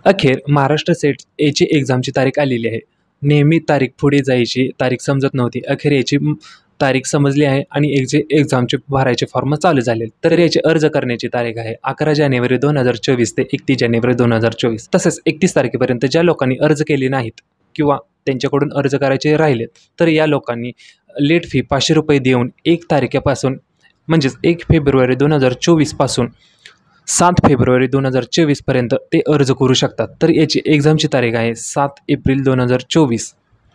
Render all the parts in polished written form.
अखेर महाराष्ट्र सेट याची एक्झामची तारीख आलेली आहे. नेहमी तारीख पुढे जायची तारीख समजत नव्हती. अखेर याची तारीख समजली आहे आणि एक्झामचे भरायचे फॉर्म चालू झाले. तर याची अर्ज करण्याची तारीख आहे 11 जानेवारी 2024 ते 31 जानेवारी 2024. तसेच 31 तारखेपर्यंत ज्या लोकांनी अर्ज केले नाहीत किंवा त्यांच्याकडून अर्ज करायचे राहिले तर या लोकांनी लेट फी 500 रुपये देऊन 1 तारखेपासून म्हणजेच 1 फेब्रुवारी 2024 पासून 7 फेब्रुवारी 2024 पर्यंत ते अर्ज करू शकतात. तर याची एक्झामची तारीख आहे 7 एप्रिल 2024.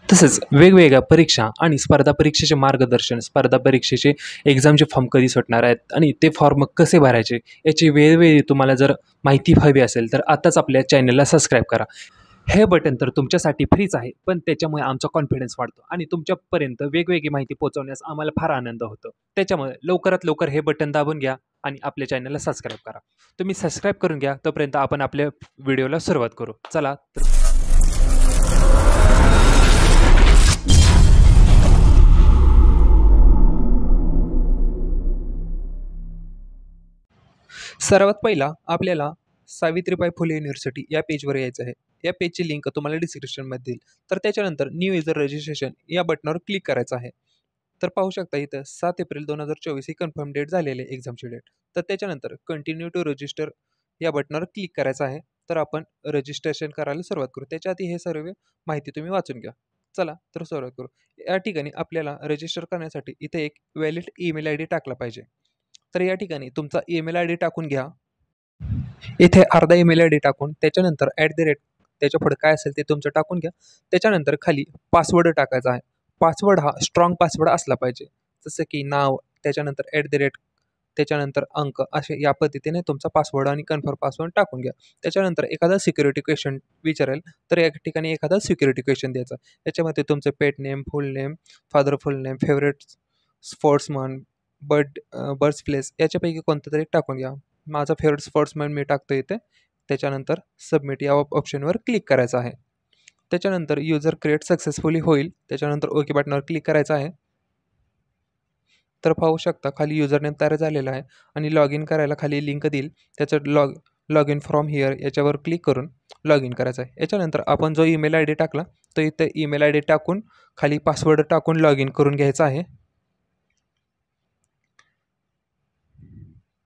तसेच वेगवेगळ्या परीक्षा आणि स्पर्धा परीक्षेचे मार्गदर्शन, स्पर्धा परीक्षेचे एक्झामचे फॉर्म कधी सुटणार आहेत आणि ते फॉर्म कसे भरायचे याची वेळोवेळी तुम्हाला जर माहिती हवी असेल तर आत्ताच आपल्या चॅनलला सबस्क्राईब करा. हे बटन तर तुमच्यासाठी फ्रीच आहे, पण त्याच्यामुळे आमचा कॉन्फिडन्स वाढतो आणि तुमच्यापर्यंत वेगवेगळी माहिती पोहोचवण्यास आम्हाला फार आनंद होतो. त्याच्यामुळे लवकरात लवकर हे बटन दाबून घ्या आणि आपल्या चॅनलला सबस्क्राईब करा. तुम्ही सबस्क्राईब करून घ्या, तोपर्यंत आपण आपल्या व्हिडिओला सुरुवात करू. चला तर सर्वात पहिला आपल्याला सावित्रीबाई फुले युनिव्हर्सिटी या पेजवर यायचं आहे. या पेजची लिंक तुम्हाला डिस्क्रिप्शनमध्ये देईल. तर त्याच्यानंतर न्यू युजर रजिस्ट्रेशन या बटनावर क्लिक करायचं आहे. तर पाहू शकता इथं 7 एप्रिल 2024 ही कन्फर्म डेट झालेली आहे एक्झामची डेट. तर त्याच्यानंतर कंटिन्यू टू रजिस्टर या बटनावर क्लिक करायचं आहे. तर आपण रजिस्ट्रेशन करायला सुरुवात करू. त्याच्या आधी हे सर्व माहिती तुम्ही वाचून घ्या. चला तर सुरुवात करू. या ठिकाणी आपल्याला रजिस्टर करण्यासाठी इथे एक व्हॅलिड ईमेल आय डी टाकला पाहिजे. तर या ठिकाणी तुमचा ईमेल आय डी टाकून घ्या. इथे अर्धा ईमेल आय डी टाकून त्याच्यानंतर @ त्याच्या पुढे काय असेल ते तुमचं टाकून घ्या. त्याच्यानंतर खाली पासवर्ड टाकायचा आहे. पासवर्ड हा स्ट्रॉंग पासवर्ड असला पाहिजे. जसं की नाव, त्याच्यानंतर @ त्याच्यानंतर अंक, असे या पद्धतीने तुमचा पासवर्ड आणि कन्फर्म पासवर्ड टाकून घ्या. त्याच्यानंतर एखादा सिक्युरिटी क्वेश्चन विचारेल तर या ठिकाणी एखादा सिक्युरिटी क्वेश्चन द्यायचा. याच्यामध्ये तुमचं pet name, full name, father full name, favourite sportsman, birth place याच्यापैकी कोणतं तरी टाकून घ्या. माझा फेवरेट स्पोर्ट्समॅन मी टाकतो इथे. त्याच्यानंतर सबमिट या ऑप्शनवर क्लिक करायचं आहे. त्याच्यानंतर युजर क्रिएट सक्सेसफुली होईल. त्याच्यानंतर ओके बटनावर क्लिक करायचं आहे. तर पाहू शकता खाली युजर नेम तयार झालेला आहे आणि लॉग इन करायला खाली लिंक देईल. त्याचं लॉग इन फ्रॉम हिअर याच्यावर क्लिक करून लॉग इन करायचं आहे. याच्यानंतर आपण जो ईमेल आय डी टाकला तो इथे ईमेल आय डी टाकून खाली पासवर्ड टाकून लॉग इन करून घ्यायचा आहे.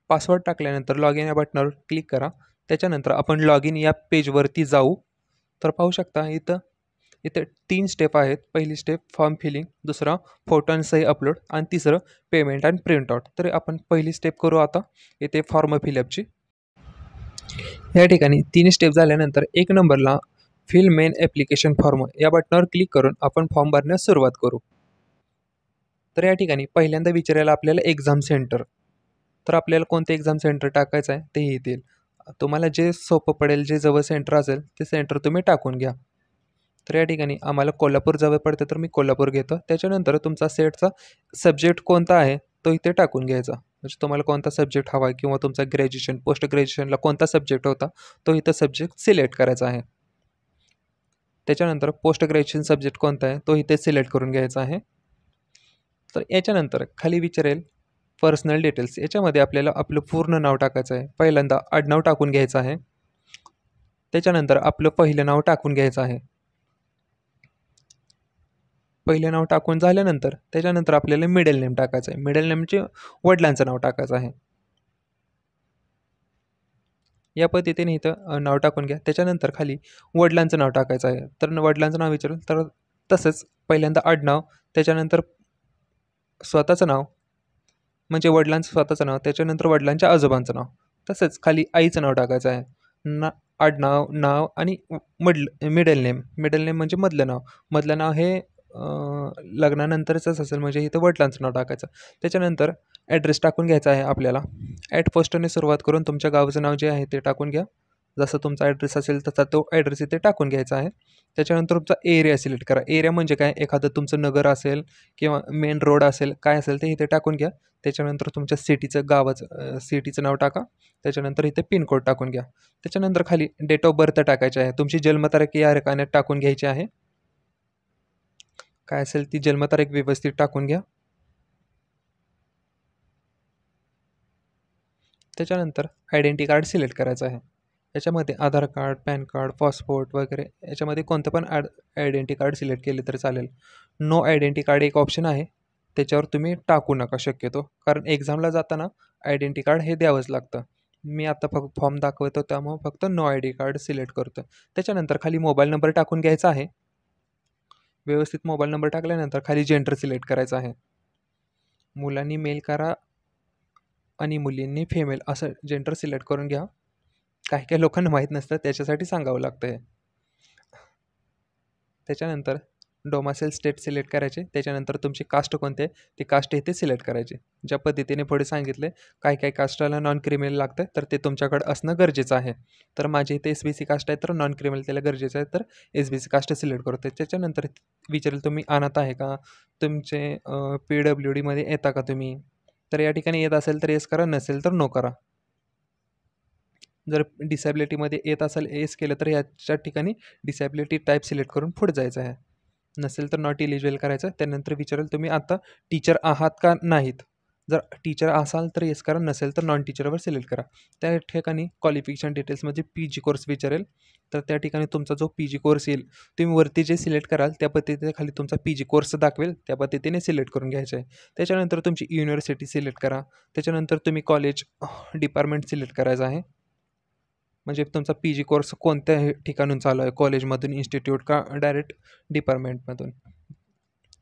पासवर्ड टाकल्यानंतर लॉग इन या बटनावर क्लिक करा. त्याच्यानंतर आपण लॉग इन या पेजवरती जाऊ. तर पाहू शकता इथे 3 स्टेप आहेत. पहिली स्टेप फॉर्म फिलिंग, दुसरा फोटो आणि सही अपलोड आणि तिसरं पेमेंट आणि प्रिंटआउट. तर आपण पहिली स्टेप करू आता. इथे फॉर्म फिलअपची या ठिकाणी 3 स्टेप झाल्यानंतर 1 नंबरला फिल मेन ॲप्लिकेशन फॉर्म या बटनावर क्लिक करून आपण फॉर्म भरण्यास सुरुवात करू. तर या ठिकाणी पहिल्यांदा विचारायला आपल्याला एक्झाम सेंटर. तर आपल्याला कोणतं एक्झाम सेंटर टाकायचं आहे ते येतील. तुम्हाला जे सोपं पडेल, जे जवळ सेंटर असेल ते सेंटर तुम्ही टाकून घ्या. तर या ठिकाणी आम्हाला कोल्हापूर जवळ पडतं तर मी कोल्हापूर घेतो. त्याच्यानंतर तुमचा सेटचा सब्जेक्ट कोणता आहे तो इथे टाकून घ्यायचा. म्हणजे तुम्हाला कोणता सब्जेक्ट हवा आहे किंवा तुमचा ग्रॅज्युएशन, पोस्ट ग्रॅज्युएशनला कोणता सब्जेक्ट होता तो इथं सब्जेक्ट सिलेक्ट करायचा आहे. त्याच्यानंतर पोस्ट ग्रॅज्युएशन सब्जेक्ट कोणता आहे तो इथे सिलेक्ट करून घ्यायचा आहे. तर याच्यानंतर खाली विचारेल पर्सनल डिटेल्स. याच्यामध्ये आपल्याला आपलं पूर्ण नाव टाकायचं आहे. पहिल्यांदा आडनाव टाकून घ्यायचं आहे. त्याच्यानंतर आपलं पहिलं नाव टाकून घ्यायचं आहे. पहिलं नाव टाकून झाल्यानंतर त्याच्यानंतर आपल्याला मिडल नेम टाकायचं आहे. मिडल नेमचे वडिलांचं नाव टाकायचं आहे. या पद्धतीने इथं नाव टाकून घ्या. त्याच्यानंतर खाली वडिलांचं नाव टाकायचं आहे. तर वडिलांचं नाव विचारून तर तसंच पहिल्यांदा आडनाव, त्याच्यानंतर स्वतःचं नाव म्हणजे वडिलांचं स्वतःचं नाव, त्याच्यानंतर वडिलांच्या आजोबांचं नाव, तसंच खाली आईचं नाव टाकायचं आहे. आडनाव, नाव आणि मिडल नेम. मिडल नेम म्हणजे मधलं नाव. मधलं नाव हे लग्नानंतरचंच असेल म्हणजे इथं वडिलांचं नाव टाकायचं. त्याच्यानंतर ॲड्रेस टाकून घ्यायचा आहे आपल्याला. ॲट पोस्टने सुरुवात करून तुमच्या गावाचं नाव जे आहे ते टाकून घ्या. जसं तुमचा ॲड्रेस असेल तसा तो ॲड्रेस इथे टाकून घ्यायचा आहे. त्याच्यानंतर तुमचा एरिया सिलेक्ट करा. एरिया म्हणजे काय, एखादं तुमचं नगर असेल किंवा मेन रोड असेल, काय असेल ते इथे टाकून घ्या. त्याच्यानंतर तुमच्या सिटीचं नाव टाका. त्याच्यानंतर इथे पिनकोड टाकून घ्या. त्याच्यानंतर खाली डेट ऑफ बर्थ टाकायची आहे. तुमची जन्मतारीख या रकान्यात टाकून घ्यायची आहे. काय असेल ती जन्मतारीख व्यवस्थित टाकून घ्या. त्याच्यानंतर आयडेंटिटी कार्ड सिलेक्ट करायचं आहे. याच्यामध्ये आधार कार्ड, पॅन कार्ड, पासपोर्ट वगैरे याच्यामध्ये कोणतं पण आयडेंटी कार्ड सिलेक्ट केले तर चालेल. नो आयडेंटी कार्ड एक ऑप्शन आहे, त्याच्यावर तुम्ही टाकू नका शक्यतो, कारण एक्झामला जाताना आयडेंटी कार्ड हे द्यावंच लागतं. मी आता फक्त फॉर्म दाखवतो त्यामुळं फक्त no I D card select करतो. त्याच्यानंतर खाली मोबाईल नंबर टाकून घ्यायचा आहे. व्यवस्थित मोबाईल नंबर टाकल्यानंतर खाली जेंडर सिलेक्ट करायचं आहे. मुलांनी मेल करा आणि मुलींनी फिमेल असं जेंडर सिलेक्ट करून घ्या. काही काही लोकांना माहीत नसतं, त्याच्यासाठी सांगावं लागतं आहे. त्याच्यानंतर डोमासेल स्टेट सिलेक्ट करायचे. त्याच्यानंतर तुमची कास्ट कोणते आहे ती कास्ट इथे सिलेक्ट करायची. ज्या पद्धतीने पुढे सांगितले, काही कास्टला नॉन क्रिमिनल लागतं तर ते तुमच्याकडं असणं गरजेचं आहे. तर माझी इथे SBC कास्ट आहे तर नॉन क्रिमिनल त्याला गरजेचं आहे, तर SBC कास्ट सिलेक्ट करतो. त्याच्यानंतर विचारेल तुम्ही अनाथ आहे का, तुमचे PWDमध्ये येता का तुम्ही, तर या ठिकाणी येत असेल तर येस करा, नसेल तर नो करा. जर डिसॅबिलिटीमध्ये येत असेल येस केलं तर याच्या ठिकाणी डिसॅबिलिटी टाईप सिलेक्ट करून पुढे जायचं आहे. नसेल तर नॉट इलिजिबल करायचं. त्यानंतर विचारेल तुम्ही आता टीचर आहात का नाहीत. जर टीचर असाल तर येस करा, नसेल तर नॉन टीचरवर सिलेक्ट करा. त्या ठिकाणी क्वालिफिकेशन डिटेल्समध्ये PG कोर्स विचारेल, तर त्या ठिकाणी तुमचा जो PG कोर्स येईल तुम्ही वरती जे सिलेक्ट कराल त्या पद्धतीने खाली तुमचा PG कोर्स दाखवेल, त्या पद्धतीने सिलेक्ट करून घ्यायचं आहे. त्याच्यानंतर तुमची युनिव्हर्सिटी सिलेक्ट करा. त्याच्यानंतर तुम्ही कॉलेज डिपार्टमेंट सिलेक्ट करायचं आहे. म्हणजे तुमचा PG कोर्स कोणत्या ठिकाणून चालू आहे, कॉलेजमधून, इन्स्टिट्यूट का डायरेक्ट डिपार्टमेंटमधून.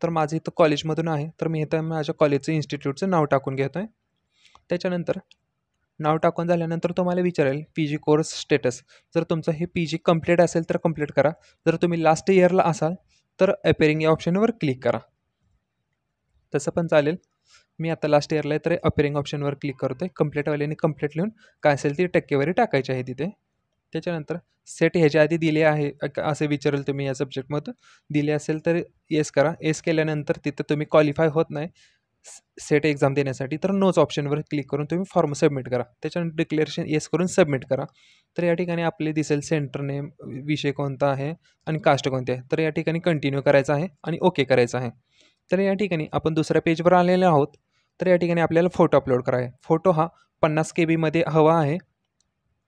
तर माझं इथं कॉलेजमधून आहे, तर मी इथं माझ्या कॉलेजचं इन्स्टिट्यूटचं नाव टाकून घेतो आहे. त्याच्यानंतर नाव टाकून झाल्यानंतर तुम्हाला विचारेल PG कोर्स स्टेटस. जर तुमचं हे PG कंप्लीट असेल तर कंप्लीट करा. जर तुम्ही लास्ट इयरला असाल तर अपेरिंग या ऑप्शनवर क्लिक करा. तसं पण चालेल. मी आता लास्ट इयरला आहे तर अपेरिंग ऑप्शनवर क्लिक करतो आहे. कंप्लीटवाल्याने कंप्लीट लिहून काय असेल ती टक्केवारी टाकायची आहे तिथे. त्याच्यानंतर सेट ह्याच्या आधी दिले आहे असं विचारेल तुम्ही या सब्जेक्टमधून. दिले असेल तर येस करा. येस केल्यानंतर तिथं तुम्ही क्वालिफाय होत नाही सेट एक्झाम देण्यासाठी तर नोच ऑप्शनवर क्लिक करून तुम्ही फॉर्म सबमिट करा. त्याच्यानंतर डिक्लेरेशन येस करून सबमिट करा. तर या ठिकाणी आपले दिसेल सेंटर नेम, विषय कोणता आहे आणि कास्ट कोणती आहे. तर या ठिकाणी कंटिन्यू करायचं आहे आणि ओके करायचं आहे. तर या ठिकाणी आपण दुसऱ्या पेजवर आलेले आहोत. तर या ठिकाणी आपल्याला फोटो अपलोड करायचा आहे. फोटो हा 50 KB हवा आहे.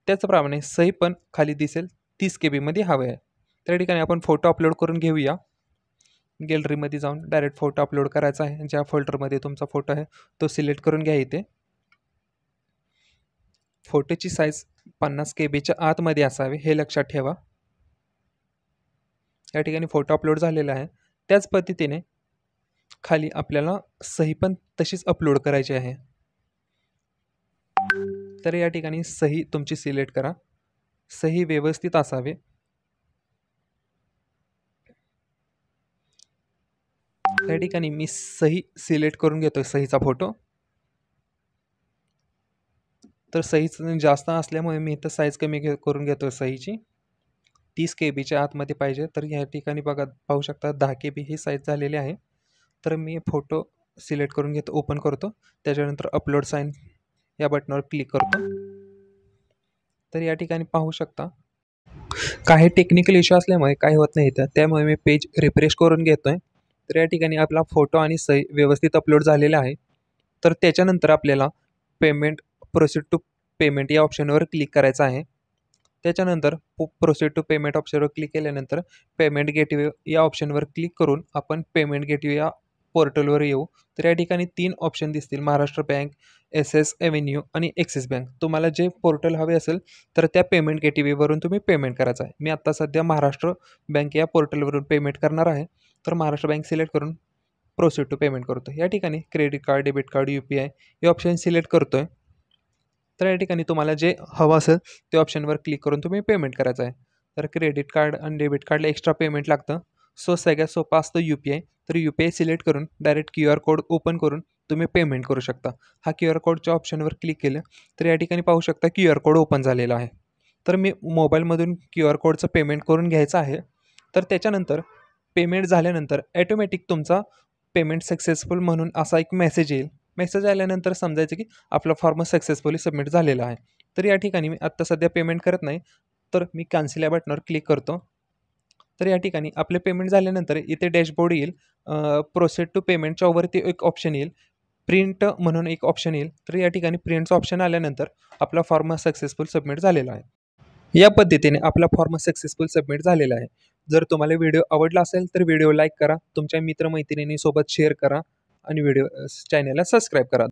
त्याचप्रमाणे सही पण खाली दिसेल 30 KB हवे आहे. तर या ठिकाणी आपण फोटो अपलोड करून घेऊया. गॅलरीमध्ये जाऊन डायरेक्ट फोटो अपलोड करायचा आहे. ज्या फोल्डरमध्ये तुमचा फोटो आहे तो सिलेक्ट करून घ्या. इथे फोटोची साईज 50 KBच्या आतमध्ये असावी हे लक्षात ठेवा. या ठिकाणी फोटो अपलोड झालेला आहे. त्याच पद्धतीने खाली आपल्याला सही पण तशीच अपलोड करायची आहे. तर या ठिकाणी सही तुमची सिलेक्ट करा. सही व्यवस्थित असावे. त्या ठिकाणी मी सही सिलेक्ट करून घेतोय, सहीचा फोटो. तर सहीच जास्त असल्यामुळे मी इथं साईज कमी करून घेतोय सहीची. 30 KBच्या आतमध्ये पाहिजे. तर या ठिकाणी पाहू शकता 10 KB ही साईज झालेली आहे. तर मी फोटो सिलेक्ट करून घेतो, ओपन करतो. त्याच्यानंतर अपलोड साईन या बटनावर क्लिक करतो. तर या ठिकाणी पाहू शकता काही टेक्निकल इश्यू असल्यामुळे काही होत नाही इथं, त्यामुळे मी पेज रिफ्रेश करून घेतोय. तर या ठिकाणी आपला फोटो आणि सही व्यवस्थित अपलोड झालेला आहे. तर त्याच्यानंतर आपल्याला पेमेंट, प्रोसीड टू पेमेंट या ऑप्शनवर क्लिक करायचं आहे. त्याच्यानंतर प्रोसीड टू पेमेंट ऑप्शनवर क्लिक केल्यानंतर पेमेंट गेटवे या ऑप्शनवर क्लिक करून आपण पेमेंट गेटवे या पोर्टलवर येऊ. तर या ठिकाणी 3 ऑप्शन दिसतील, महाराष्ट्र बँक, SS एव्हेन्यू आणि ॲक्सिस बँक. तुम्हाला जे पोर्टल हवे असेल तर त्या पेमेंट गेटवेवरून तुम्ही पेमेंट करायचं आहे. मी आत्ता सध्या महाराष्ट्र बँक या पोर्टलवरून पेमेंट करणार आहे. तर महाराष्ट्र बँक सिलेक्ट करून प्रोसीड टू पेमेंट करतो. या ठिकाणी credit card, debit card, UPI हे ऑप्शन सिलेक्ट करतो आहे. तर या ठिकाणी तुम्हाला जे हवं असेल ते ऑप्शनवर क्लिक करून तुम्ही पेमेंट करायचं आहे. तर क्रेडिट कार्ड आणि डेबिट कार्डला एक्स्ट्रा पेमेंट लागतं. सो सगळ्यात सोपं असतं UPI. तर UPI सिलेक्ट करून डायरेक्ट QR कोड ओपन करून तुम्ही पेमेंट करू शकता. हा QR कोडच्या ऑप्शनवर क्लिक केलं तर या ठिकाणी पाहू शकता QR कोड ओपन झालेला आहे. तर मी मोबाईलमधून QR कोडचं पेमेंट करून घ्यायचं आहे. तर त्याच्यानंतर पेमेंट झाल्यानंतर ॲटोमॅटिक तुमचा पेमेंट सक्सेसफुल म्हणून असा एक मेसेज येईल. मेसेज आल्यानंतर समजायचं की आपला फॉर्म सक्सेसफुली सबमिट झालेला आहे. तर या ठिकाणी मी आत्ता सध्या पेमेंट करत नाही, तर मी कॅन्सल या बटनावर क्लिक करतो. तर या ठिकाणी आपले पेमेंट झाल्यानंतर इथे डॅशबोर्ड येईल. प्रोसीड टू पेमेंटच्या वरती एक ऑप्शन येईल, प्रिंट म्हणून एक ऑप्शन येईल. तर या ठिकाणी प्रिंटचं ऑप्शन आल्यानंतर आपला फॉर्म सक्सेसफुल सबमिट झालेला आहे. या पद्धतीने आपला फॉर्म सक्सेसफुल सबमिट झालेला आहे. जर तुम्हाला व्हिडिओ आवडला असेल तर व्हिडिओ लाईक करा, तुमच्या मित्रमैत्रिणींसोबत शेअर करा आणि चॅनलला सबस्क्राईब करा.